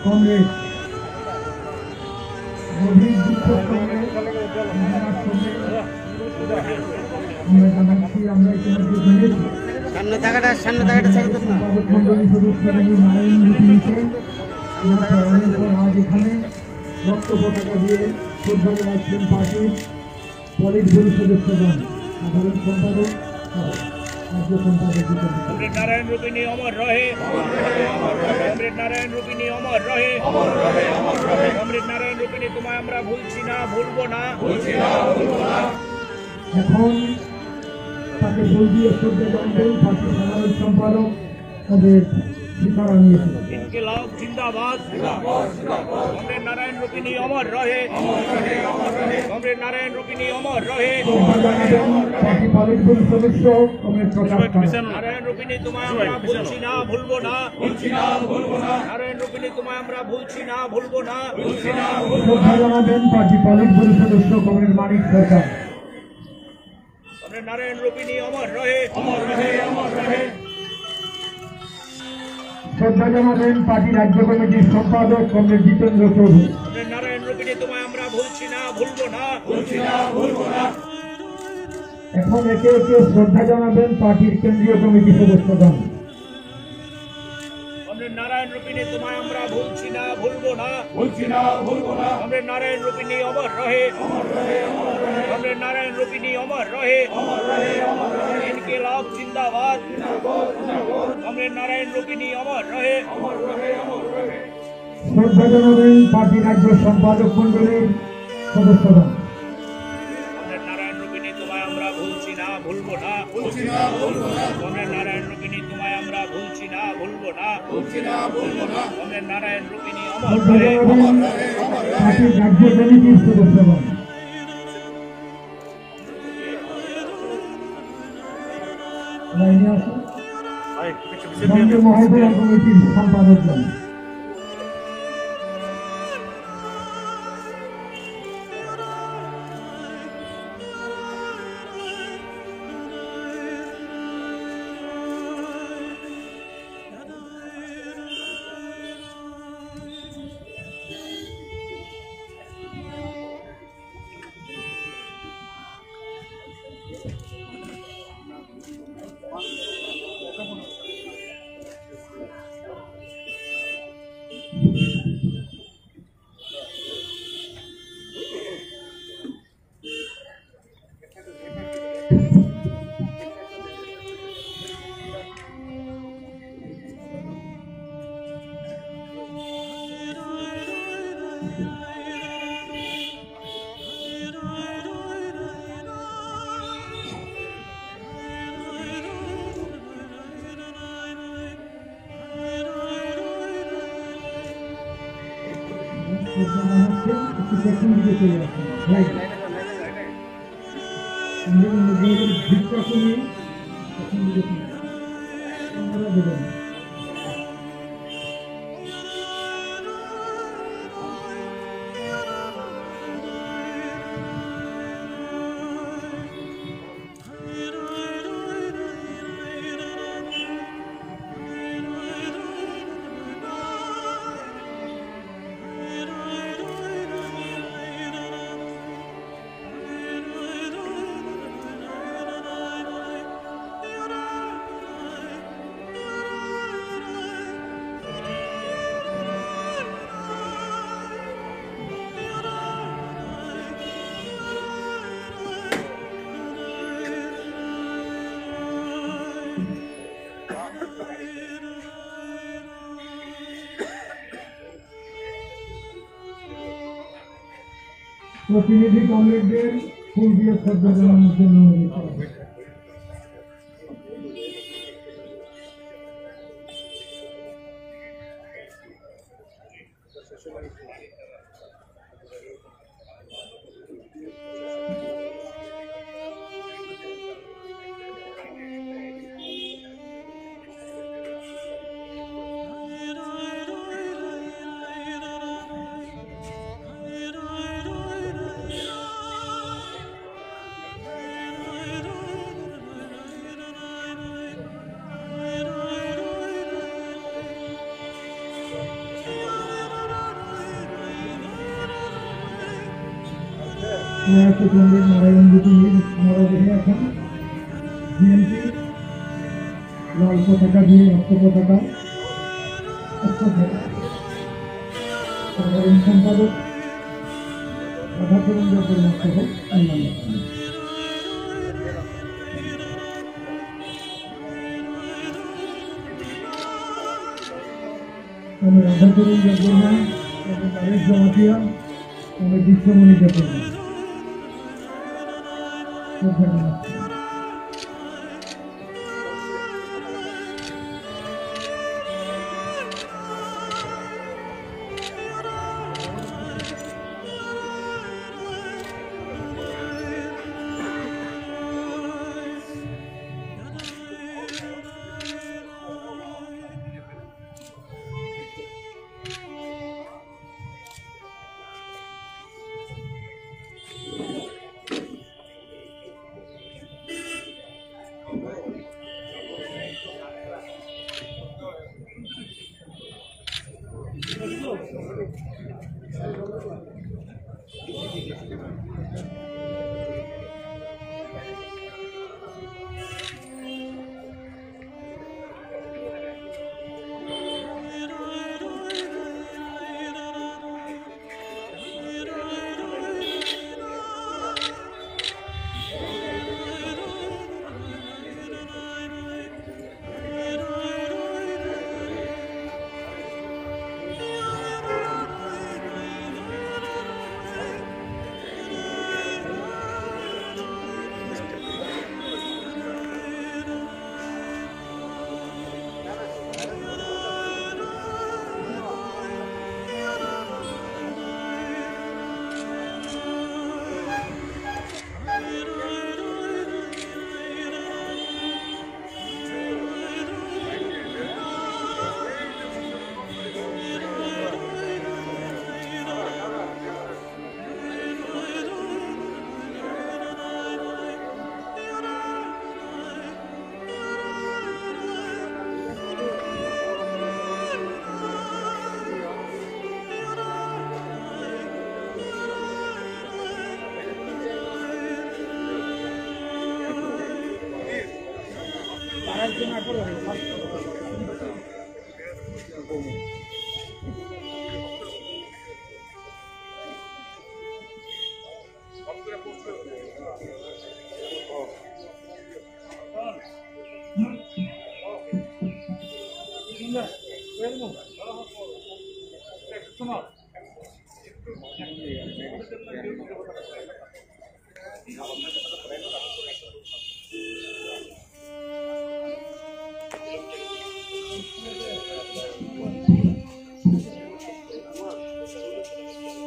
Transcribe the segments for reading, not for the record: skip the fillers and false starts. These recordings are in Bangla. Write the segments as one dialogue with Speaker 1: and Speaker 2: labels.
Speaker 1: কংগ্রেস গভীর দুঃখ সঙ্গে আমরা জানাচ্ছি, আমরা ইতিমধ্যে জেনেছি মন্ডলী সদস্যরা নারায়ণ রূপিনীকে আজ এখানে রক্ত পতাকা দিয়ে শ্রদ্ধা জানাচ্ছেন পার্টির পলিট ব্যুরো সদস্যগণ, সাধারণ সম্পাদক, রাজ্য সম্পাদক।
Speaker 2: কমরেড নারায়ণ রূপিনী অমর রহে, কমরেড নারায়ণ রূপিনী অমর রহে, কমরেড নারায়ণ রূপিনী তোমায় আমরা ভুলছি না, ভুলবো না।
Speaker 1: এখন তাকে ফুল দিয়ে শ্রদ্ধা জানাবেন পার্টির সাধারণ সম্পাদক তাদের ঠিকানা নিয়েছিল।
Speaker 2: ইনকিলাব জিন্দাবাদ, কমরেড নারায়ণ রূপিনী অমর রহে, কমরেড নারায়ণ রূপিনী অমর রহে।
Speaker 1: পার্টি পলিট ব্যুরো সদস্য কমরেড প্রকাশ
Speaker 2: নারায়ণ রূপিনী তোমায় আমরা ভুলছি না, ভুলবো না। নারায়ণ রূপিনী তোমায় আমরা ভুলছি না, ভুলবো না।
Speaker 1: শ্রদ্ধা জানাবেন পার্টি পলিট ব্যুরো সদস্য কমরেড মানিক সরকার।
Speaker 2: কমরেড নারায়ণ রূপিনী অমর রহে, অমর রহে, অমর রহে।
Speaker 1: শ্রদ্ধা জানাবেন পার্টি রাজ্য কমিটির সম্পাদক কমরেড জিতেন্দ্র চৌধুরী।
Speaker 2: কমরেড নারায়ণ রূপিনী তোমায় আমরা ভুলছি না, ভুলবো না।
Speaker 1: এখন একে একে শ্রদ্ধা জানাবেন পার্টির কেন্দ্রীয় কমিটি সদস্যগণ।
Speaker 2: কমরেড নারায়ণ রূপিনী তোমায় আমরা ভুলছি না, ভুলবো না। কমরেড নারায়ণ রূপিনী অমর রহে, কমরেড নারায়ণ রূপিনী অমর রহে। ইনকিলাব জিন্দাবাদ, কমরেড নারায়ণ রূপিনী অমর রহে।
Speaker 1: শ্রদ্ধা জানাবেন পার্টি রাজ্য সম্পাদক মন্ডলীর সদস্যগণ।
Speaker 2: কমরেড নারায়ণ রূপিনী তোমায় আমরা ভুলছি না, ভুলবো না। কমরেড নারায়ণ রূপিনী তোমায় আমরা ভুলছি না, ভুলবো না। কমরেড নারায়ণ রূপিনী অমর
Speaker 1: শ্রদ্ধা
Speaker 2: রহে।
Speaker 1: জানাবেন পার্টির রাজ্য কমিটির সদস্যগণ। লাইনে আসুন সঙ্গে মহোদয়া কমিটির সম্পাদকগণ। একটু পেছন দিকে চলে আসুন। ভিড়টা কমিয়ে পেছন দিকে আমরা দেবেন। প্রতিনিধি কমরেডদের ফুল দিয়ে শ্রদ্ধা জানানোর জন্য প্রয়াত কমরেড নারায়ণ রূপিনী আমরা দেখে আছেন বিএনপি লাল পতাকা দিয়ে রক্ত পতাকা সাধারণ সম্পাদক রাধাচরণ দেববর্মা সহ অন্যান্য। আমি রাধাচরণ দেববর্মা এবং তারেক জমাতিয়া আমি বিশ্বমণি দেববর্মা শ্রদ্ধা জানাচ্ছি।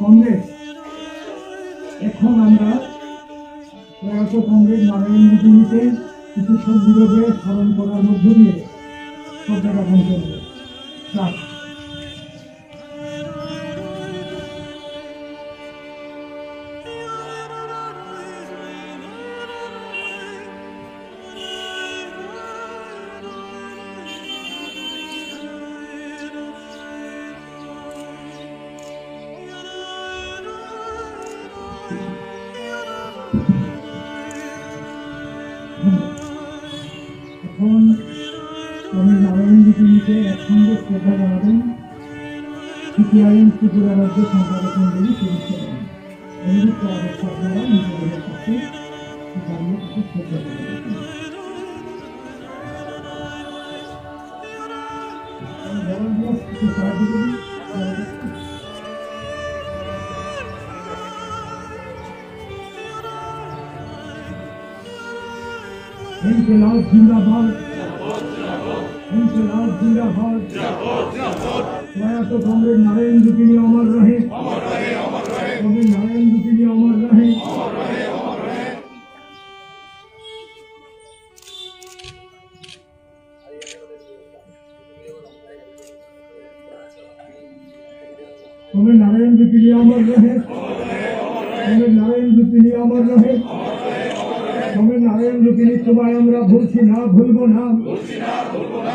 Speaker 1: কংগ্রেস এখন আমরা প্রয়াত কংগ্রেস নারায়ণ রূপিনীকে কিছু সন্দীপে স্মরণ করার মধ্য দিয়ে শ্রদ্ধা জ্ঞাপন করব। এখন আমি নারায়ণ রূপিনীকে একসঙ্গে শ্রদ্ধা জানাবেন সিপিআইএম ত্রিপুরা রাজ্য সম্পাদক মন্ডলী সদস্যগণ। অনুরোধ করা হচ্ছে আপনারা নিজেদের কাছে দাঁড়িয়ে তাকে শ্রদ্ধা জানাবেন। কিছু সাহায্য করুন। इनकलाब जिंदाबाद, इनकलाब जिंदाबाद। प्रयात कमरेड नारायण रूपिनी अमर रहे, कमरेड नारायण रूपिनी अमर रहे। कमरेड नारायण रूपिनी अमर रहे, कमरेड नारायण रूपिनी अमर रहे। कमरेड नारायण रूपिनी तुम्हारे আমরা ভুলছি না ভুলবো না।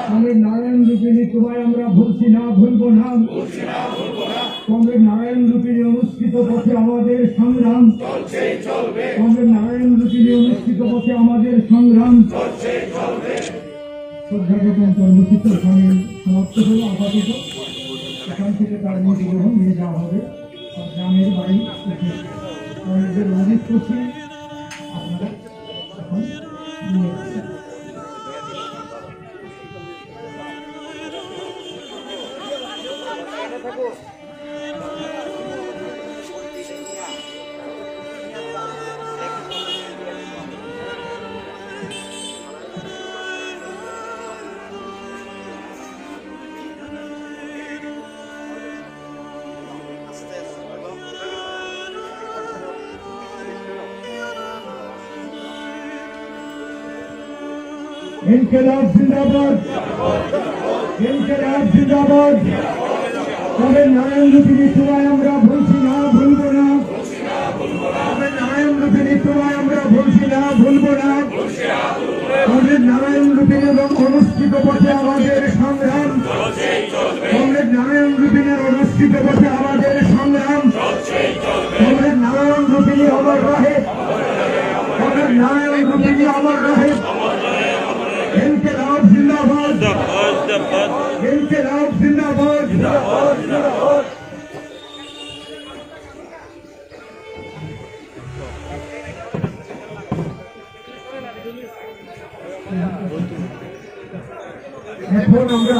Speaker 1: कमरेड नारायण रूपिनी तुम्हारे আমরা ভুলছি না ভুলবো না। কমরেড নারায়ণ রূপিণী অনুষ্ঠিত পথে আমাদের সংগ্রাম কমরেড নারায়ণ রূপিণী অনুষ্ঠিত পথে আমাদের সংগ্রাম শ্রদ্ধাজ্ঞাপন কর্মসূচির সঙ্গে সমাপ্ত হল। আপাতত এখান থেকে তার মৃতদেহ নিয়ে যাওয়া হবে তার গ্রামের বাড়ি এদের অনুরোধ করছি আপনারা এখন নিয়ে যাচ্ছেন। ইনকিলাব জিন্দাবাদ, ইনকিলাব জিন্দাবাদ। কমরেড নারায়ণ রূপিণী তোমায় আমরা ভুলছি না, ভুলব না। কমরেড নারায়ণ রূপিণী তোমায় আমরা ভুলছি না, ভুলব না। কমরেড নারায়ণ রূপিণীর অনুষ্ঠিত পথে আমাদের সংগ্রাম, কমরেড নারায়ণ রূপিণীর অনুষ্ঠিত পথে আমাদের সংগ্রাম। কমরেড নারায়ণ রূপিণী অমর রহে, কমরেড নারায়ণ রূপিণী অমর রহে। ইনকিলাব জিন্দাবাদ, ইনকিলাব জিন্দাবাদ। এখন আমরা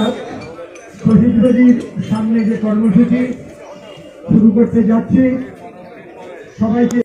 Speaker 1: শহীদ বেদির সামনে যে কর্মসূচি শুরু করতে যাচ্ছি, সবাইকে